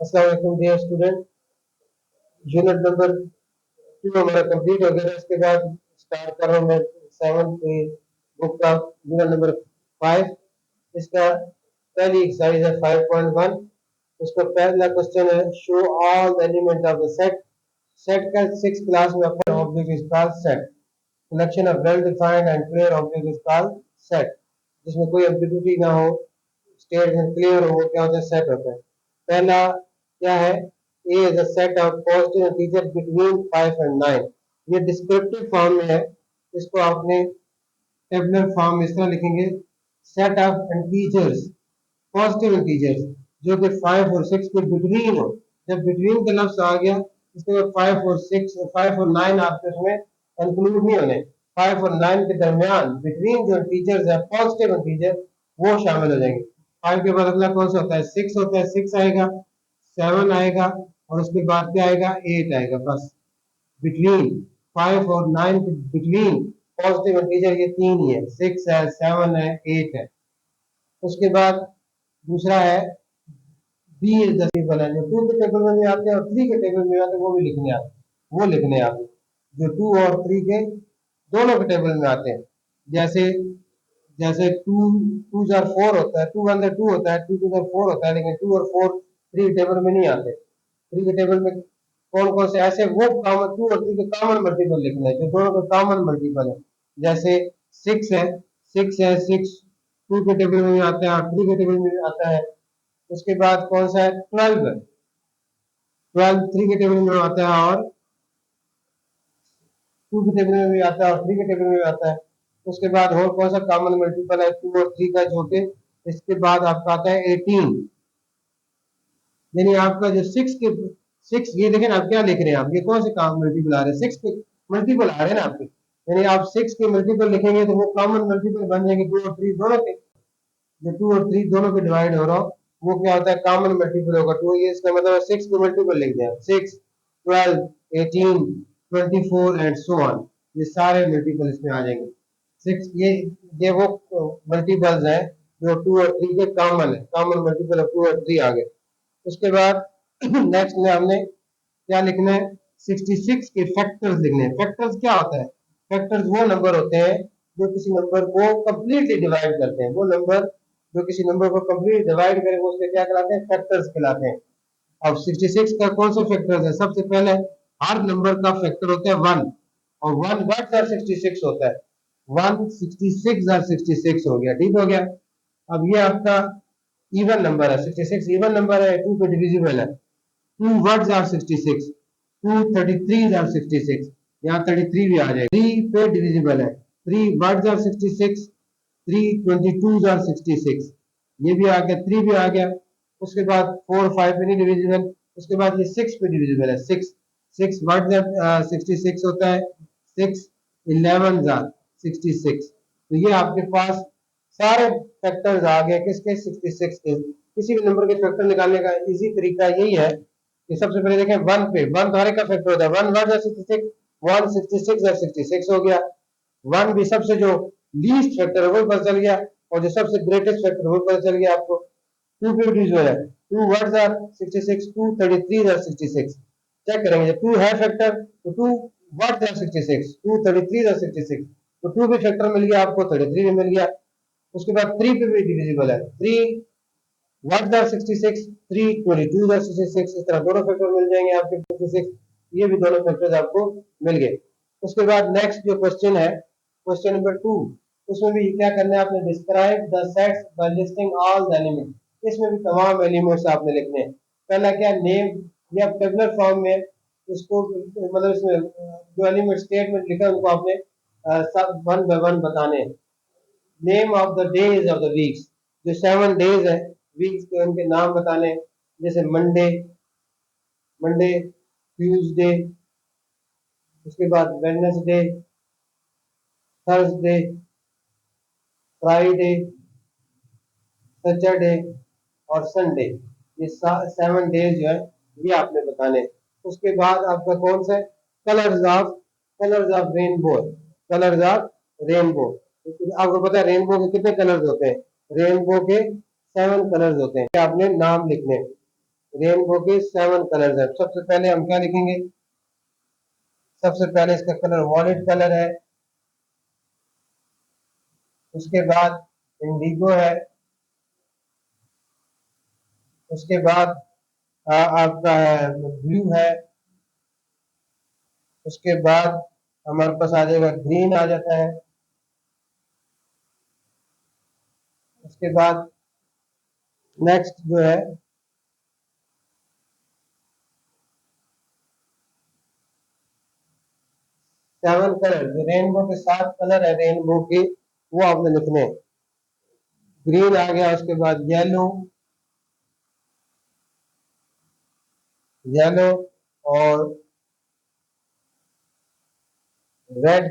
अस्सलाम वालेकुम dear student. Unit number 2 हमारा कंप्लीट हो गया। इसके बाद स्टार्ट कर रहा हूँ मैं 7 की बुक का यूनिट नंबर 5। इसका पहली एक्सरसाइज है 5.1। उसका पहला क्वेश्चन है show all the element of the set. Set का 6 क्लास में अपना object is called set. Collection of well defined and clear object is called set. जिसमें कोई एम्बिग्यूटी ना हो, स्टेटमेंट क्लियर हो, क्या होता है? सेट होता है। पहला क्या है? A is a set of positive integers between 5 and 9। ये डिस्क्रिप्टिव फॉर्म में है। इसको आपने टेबुलर फॉर्म में इस तरह लिखेंगे, set of integers, positive integers जो कि 5 और 6 के बिटवीन हो। जब बिटवीन का लफ्ज आ गया इसके बाद 5 और 9 आपके उसमें इंक्लूड नहीं होने। 5 और 9 के दरमियान बिटवीन जो इंटीजर्स है, पॉजिटिव इंटीजर, वो शामिल हो जाएंगे। 5 के बाद अगला कौन सा होता है? 6 होता है। 6 आएगा, 7 आएगा और उसके बाद क्या आएगा? 8 आएगा। बस बिटवीन 5 और 9 के बिटवीन पॉजिटिव इंटीजर ये तीन ही है, 6 है, 7 है, 8 है। उसके बाद दूसरा है बी इज द टेबल है, जो 2 के टेबल में भी आते हैं और 3 के टेबल में आते हैं, वो भी लिखने आते हैं। वो लिखने हैं आपको जो 2 और 3 के दोनों के टेबल में आते हैं। जैसे जैसे 2 2 जार 4 होता है, 2 अंदर 2 होता है, 2 2 जार 4 होता है, लेकिन 2 और 4 3 टेबल में नहीं आते। 3 के टेबल में कौन कौन से ऐसे वो कॉमन 2 और 3 के कॉमन मल्टीपल लिखना है जो दोनों के कॉमन मल्टीपल है। जैसे 6 है, 6 2 के टेबल में भी आता है और 3 के टेबल में भी आता है। उसके बाद कौन सा है? 12 है। 12 3 के टेबल में आता है और 2 के टेबल में भी आता है और 3 के टेबल में भी आता है। उसके बाद और कौन सा कॉमन मल्टीपल है? 2 और 3 का, जो कि इसके बाद आपका आता है 18। यानी आपका जो 6 ये देखें आप क्या लिख रहे हैं, आप ये कौन से कॉमन मल्टीपल आ रहे हैं? 6 के मल्टीपल आ रहे हैं ना आपके। यानी आप 6 के मल्टीपल लिखेंगे तो वो कॉमन मल्टीपल बन जाएंगे 2 और 3 दोनों के। जो 2 और 3 दोनों के डिवाइड हो रहा हो वो क्या होता है? कॉमन मल्टीपल होगा 2। ये इसका मतलब 6 के मल्टीपल लिख दें, 6, 12, 18, 24 एंड सो ऑन। ये सारे मल्टीपल इसमें आ जाएंगे। 6 ये वो मल्टीपल्स हैं जो 2 और 3 के कॉमन है। कॉमन मल्टीपल ऑफ 2 और 3 आ गए। उसके बाद नेक्स्ट में हमने क्या लिखना है? 66 के फैक्टर्स लिखने हैं। फैक्टर्स क्या होता है? फैक्टर्स वो नंबर होते हैं जो किसी नंबर को कंप्लीटली डिवाइड करते हैं। वो नंबर जो किसी नंबर को कंप्लीटली डिवाइड करे वो उसके क्या कहलाते हैं? फैक्टर्स कहलाते हैं। अब 66 का कौन सा फैक्टर्स है? सबसे पहले हर नंबर का फैक्टर होता है 1, और 1 व्हाट्स आर 66 होता है। 1 66 आर 66 हो गया, ठीक हो गया। अब ये आपका इवन नंबर है, 66 इवन नंबर है, 2 पे डिविजिबल है। 2 वर्ड्स आर 66, 2 33 आर 66, यहाँ 33 भी आ जाएगा। 3 पे डिविजिबल है, 3 वर्ड्स आर 66, 3 22 आर 66, ये भी आ गया, 3 भी आ गया। उसके बाद 4 5 पे नहीं डिविजिबल। उसके बाद ये 6 पे डिविजिबल है, 6 वर्ड्स आर 66 होता है, 6 11 आर 66। तो ये आपके पास सारे फैक्टर्स आ गए किसके? 66 के। किसी भी नंबर के फैक्टर निकालने का इजी तरीका यही है कि सबसे पहले देखें 1 पे, 1 तो हर एक का फैक्टर होता है। 1 वर्ड 66, 166 है, 66 हो गया। 1 भी सबसे जो लीस्ट फैक्टर है वो पता चल गया, और जो सबसे ग्रेटेस्ट फैक्टर वो पता चल गया आपको। 2 पे जो है 2 वर्ड्स आर 66, 2 33 आर 66। चेक करेंगे जब 2 है फैक्टर तो 2 वर्ड्स आर 66, 2 33 आर 66, तो 2 भी फैक्टर मिल गया आपको, 33 भी मिल गया। उसके बाद 3 पे भी डिविजिबल है, 3 वर्ड्स आर 66, 3 22 आर 66। इस तरह दोनों फैक्टर मिल जाएंगे आपके 56। ये भी दोनों फैक्टर्स आपको मिल गए। उसके बाद नेक्स्ट जो क्वेश्चन है, क्वेश्चन नंबर 2, उसमें भी क्या करना है आपने? Describe the sets by listing all the elements. इसमें भी तमाम एलिमेंट्स आपने लिखने हैं। पहला क्या? नेम, या टेबुलर फॉर्म में इसको मतलब इसमें जो एलिमेंट स्टेटमेंट लिखा है उनको आपने सब वन बाय वन बताने हैं। Name of the days of the weeks, जो 7 डेज है वीक्स के, उनके नाम बताने। जैसे मंडे, मंडे, ट्यूसडे, उसके बाद वेडनेसडे, थर्सडे, फ्राइडे, सैटरडे और संडे। ये 7 डेज जो है ये आपने बताने। उसके बाद आपका कौन सा है? Colours of rainbow, colours of rainbow. आपको पता है रेनबो के कितने कलर्स होते हैं? रेनबो के 7 कलर्स होते हैं, आपने नाम लिखने। रेनबो के 7 कलर्स है। सबसे पहले हम क्या लिखेंगे, सबसे पहले इसका कलर वॉलेट कलर है, उसके बाद इंडिगो है, उसके बाद आपका है ब्लू है, उसके बाद हमारे पास आ जाएगा ग्रीन आ जाता है, उसके बाद नेक्स्ट जो है 7 कलर, जो रेनबो के 7 कलर है रेनबो के, वो आपने लिखने हैं। ग्रीन आ गया, उसके बाद येलो, येलो और red,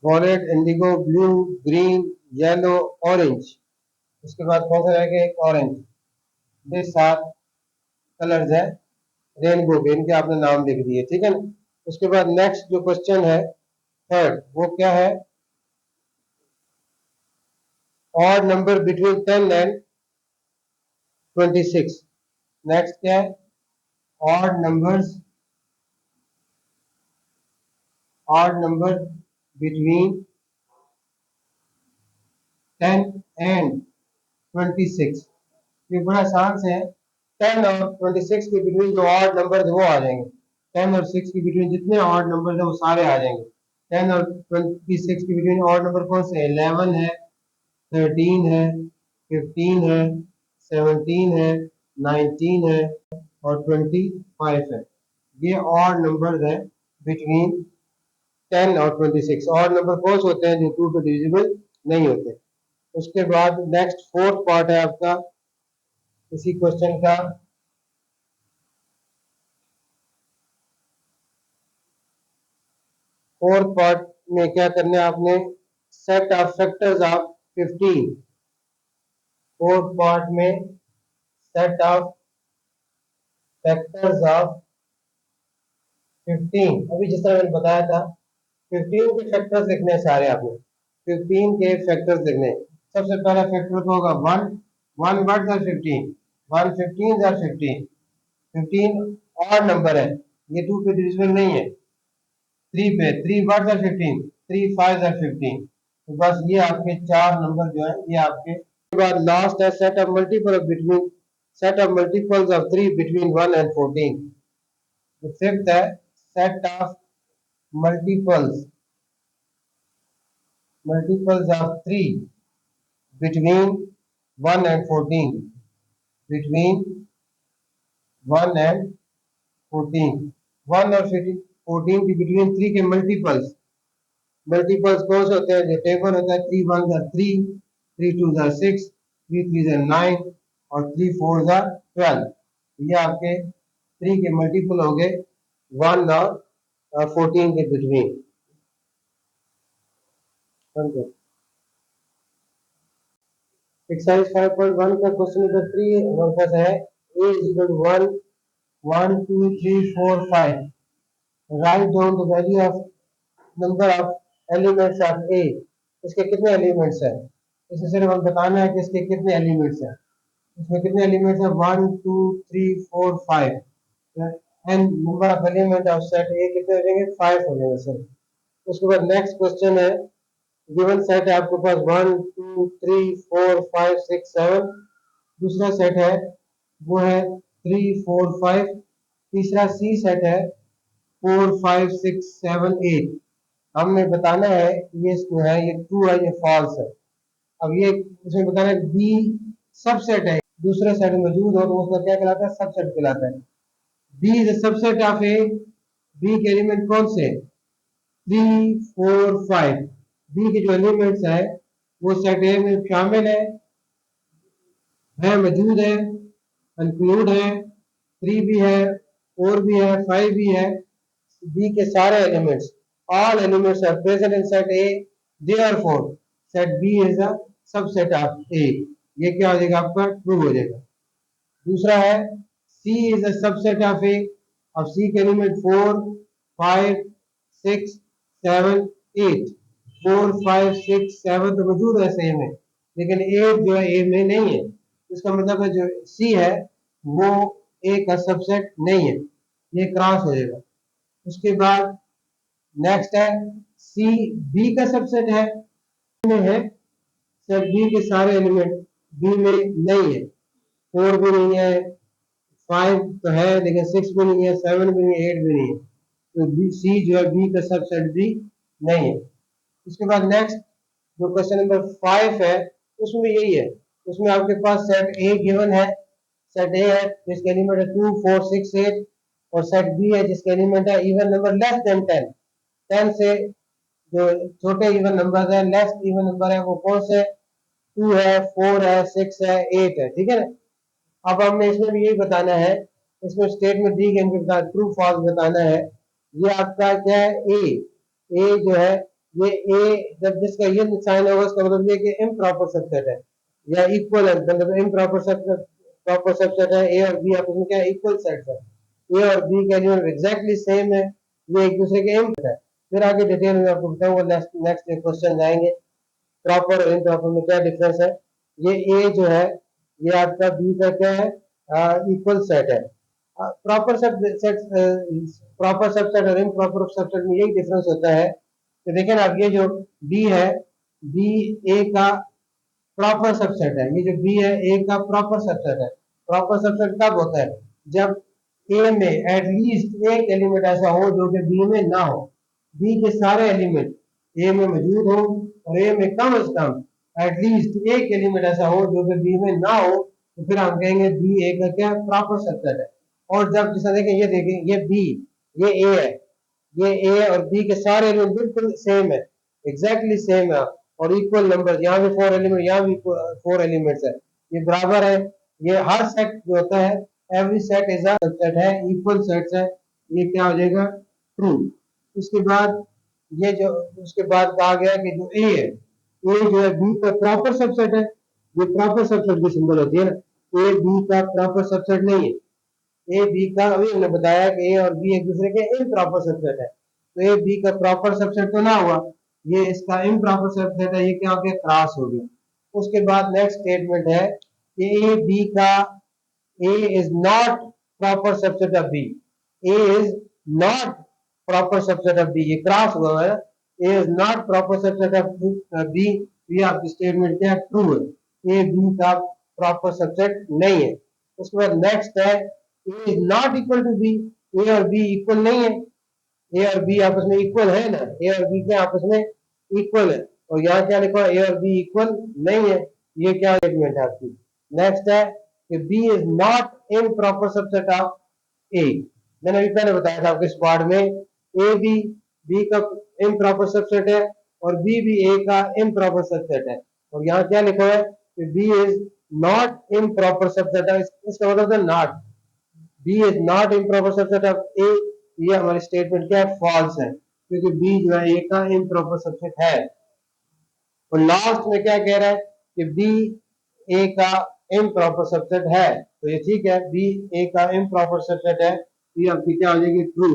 wallet, Indigo, blue, green, yellow, orange. उसके बाद कौन सा रहेगा, एक ऑरेंज। ये 7 कलर्स है रेनबो के, इनके आपने नाम लिख दिए, ठीक है ना। उसके बाद नेक्स्ट जो क्वेश्चन है थर्ड, वो क्या है, odd number between 10 and 26। Next क्या है, odd numbers, odd number between 10 and 26। ये बड़ा आसान से है, 10 और 26 के बिटवीन जो ऑड नंबर है वो आ जाएंगे। 10 और 6 के बिटवीन जितने ऑड नंबर है वो सारे आ जाएंगे। 10 और 26 के बिटवीन ऑड नंबर कौन से है, 11 है, 13 है, 15 है, 17 है, 19 है और 25 है। ये ऑड नंबर है बिटवीन 10 और 26। ऑड नंबर कौन से होते हैं, जो 2 पे डिविजिबल नहीं होते। उसके बाद नेक्स्ट फोर्थ पार्ट है आपका इसी क्वेश्चन का, फोर्थ पार्ट में क्या करना है आपने, set of factors of 15। Fourth part में सेट ऑफ फैक्टर्स ऑफ 15, अभी जिस तरह मैंने बताया था 15 के फैक्टर्स लिखने हैं सारे आपने, 15 के फैक्टर्स लिखने हैं। सबसे पहला फैक्टर तो होगा 1, 1 word or 15, 1 15 or 15, 15 odd number है, ये 2 पे डिविजिबल नहीं है। 3 पे 3 वर्ड आर 15, 3 5 आर 15। तो बस ये आपके 4 नंबर जो है ये आपके। उसके बाद लास्ट है set of multiple between, set of multiples of 3 between 1 and 14। तो फिफ्थ है set of multiples multiples of 3 between 1 and 14, between 1 and 14, 1 और 14 की बिटवीन 3 के मल्टीपल्स, मल्टीपल्स कौन से होते हैं, जो टेबल होता है 3 1 are 3, 3 2 are 6, 3 3 are 9 और 3 4 are 12। ये आपके 3 के मल्टीपल हो गए 1 और 14 के बिटवीन। एक्सरसाइज 5.1 का क्वेश्चन नंबर 3 हमारे पास है, a is equal to 1 1 2 3 4 5, write down the value of number of elements of a। इसके कितने एलिमेंट्स हैं, इसे सिर्फ हम बताना है कि इसके कितने एलिमेंट्स हैं। इसमें कितने एलिमेंट्स हैं, 1 2 3 4 5, and number of element of set ए कितने हो जाएंगे, 5 हो जाएंगे सर। उसके बाद नेक्स्ट क्वेश्चन है, गिवन सेट है आपके पास 1 2 3 4 5 6 7, दूसरा सेट है वो है 3 4 5, तीसरा सी सेट है 4 5 6 7 8। हमने बताना है ये जो है ये ट्रू है ये फॉल्स है। अब ये इसमें बताना है बी सबसेट है, दूसरे सेट में मौजूद हो तो उसका क्या कहलाता है, सबसेट कहलाता है। B is subset of A, B के एलिमेंट कौन से, 3 4 5, बी के जो एलिमेंट्स है वो सेट ए में शामिल है मौजूद है, इंक्लूड है, 3 भी है, 4 भी है, 5 भी है। बी के सारे elements, all elements are present in set A, therefore set B is a subset of A. ये क्या हो जाएगा आपका, ट्रू हो जाएगा। दूसरा है सी इज अ सबसेट ऑफ ए, अब सी के एलिमेंट 4 5 6 7 8, 4 5 6 7 तो मौजूद है सेम है, लेकिन ए जो है ए में नहीं है, इसका मतलब है जो सी है वो ए का सबसेट नहीं है, ये क्रॉस हो जाएगा। उसके बाद नेक्स्ट है सी बी का सबसेट है, में है सब बी के सारे एलिमेंट बी में नहीं है, 4 भी नहीं है, 5 तो है लेकिन 6 भी नहीं है, 7 भी नहीं है, 8 भी नहीं है, तो बी सी जो है बी का सबसेट भी नहीं है। उसके बाद नेक्स्ट जो क्वेश्चन नंबर 5 है उसमें यही है, उसमें आपके पास सेट ए गिवन है, सेट ए है जिसके एलिमेंट है 2 4 6 8, और सेट बी है जिसके एलिमेंट है इवन नंबर लेस देन 10, 10 से जो छोटे इवन नंबर है, लेस इवन नंबर है वो कौन से, 2 है, 4 है, 6 है, 8 है, ठीक है ना। अब हमने इसमें भी यही बताना है, इसमें स्टेटमेंट दी गई इनके साथ ट्रू फॉल्स बताना है। ये आपका क्या है ए जो है ये ए जब जिसका ये साइन होगा उसका मतलब ये कि इम्प्रॉपर सबसेट है या इक्वल है, मतलब इम्प्रॉपर सबसेट, प्रॉपर सबसेट है ए और बी आपस में क्या इक्वल सेट है, ए और बी का एलिमेंट एग्जैक्टली सेम है, ये एक दूसरे के इम है। फिर आगे डिटेल में आपको बताऊंगा, नेक्स्ट क्वेश्चन आएंगे प्रॉपर और इम्प्रॉपर में क्या डिफरेंस है। ये ए जो है ये आपका बी का क्या है इक्वल सेट है। प्रॉपर सेट प्रॉपर सबसेट और इम्प्रॉपर सबसेट में यही डिफरेंस होता है कि देखिए ना, अब ये जो बी है बी ए का प्रॉपर सबसेट है, ये जो बी है ए का प्रॉपर सबसेट है। प्रॉपर सबसेट कब होता है, जब ए में एटलीस्ट एक एलिमेंट ऐसा हो जो कि बी में ना हो, बी के सारे एलिमेंट ए में मौजूद हो और ए में कम से कम एटलीस्ट एक एलिमेंट ऐसा हो जो कि बी में ना हो, तो फिर हम कहेंगे बी ए का क्या प्रॉपर सबसेट है। और जब जैसा देखें ये बी ये ए है, ये ए और बी के सारे एलिमेंट बिल्कुल सेम है, एग्जैक्टली सेम है, और इक्वल नंबर, यहाँ भी 4 एलिमेंट, यहाँ भी 4 एलिमेंट्स है, ये बराबर है। ये हर सेट जो होता है every set is a subset है, इक्वल सेट्स है, ये क्या हो जाएगा ट्रू। उसके बाद ये जो उसके बाद कहा गया कि जो ए है ए जो है बी का प्रॉपर सबसेट है, ये प्रॉपर सबसेट की सिंबल होती है ना, ए बी का प्रॉपर सबसेट नहीं है। ए बी का अभी हमने बताया कि ए और बी एक दूसरे के इम्प्रॉपर सबसेट है, तो ए बी का प्रॉपर सबसेट तो ना हुआ, ये इसका इम्प्रॉपर सबसेट है, ये क्या हो गया क्रॉस हो गया। उसके बाद नेक्स्ट स्टेटमेंट है कि ए बी का A is not proper subset of B, A is not proper subset of B, ये क्रॉस हुआ है, A is not proper subset of B, ये आपकी स्टेटमेंट क्या ट्रू है, ए बी का प्रॉपर सबसेट नहीं है। उसके बाद नेक्स्ट है A is not equal to B, A और बी इक्वल नहीं है, ए और बी आपस में इक्वल है ना, ए और बी क्या आपस में इक्वल है, और यहाँ क्या लिखा है ए और बी इक्वल नहीं है, ये क्या स्टेटमेंट है आपकी। नेक्स्ट है कि B is not in proper subset of A, मैंने अभी पहले बताया था आपके इस पार्ट में, ए भी बी का इम्प्रॉपर सबसेट है और बी भी ए का इम्प्रॉपर सबसेट है, और यहाँ क्या लिखा है कि B is not improper subset है, इसका मतलब है not, B is not improper subset of A, ये हमारी स्टेटमेंट क्या है फॉल्स है, क्योंकि बी जो है ए का इम्प्रॉपर सबसेट है। और लास्ट में क्या कह रहा है कि बी ए का इम्प्रॉपर सबसेट है, तो ये ठीक है, बी ए का इम्प्रॉपर सबसेट है, ये आपकी क्या हो जाएगी ट्रू।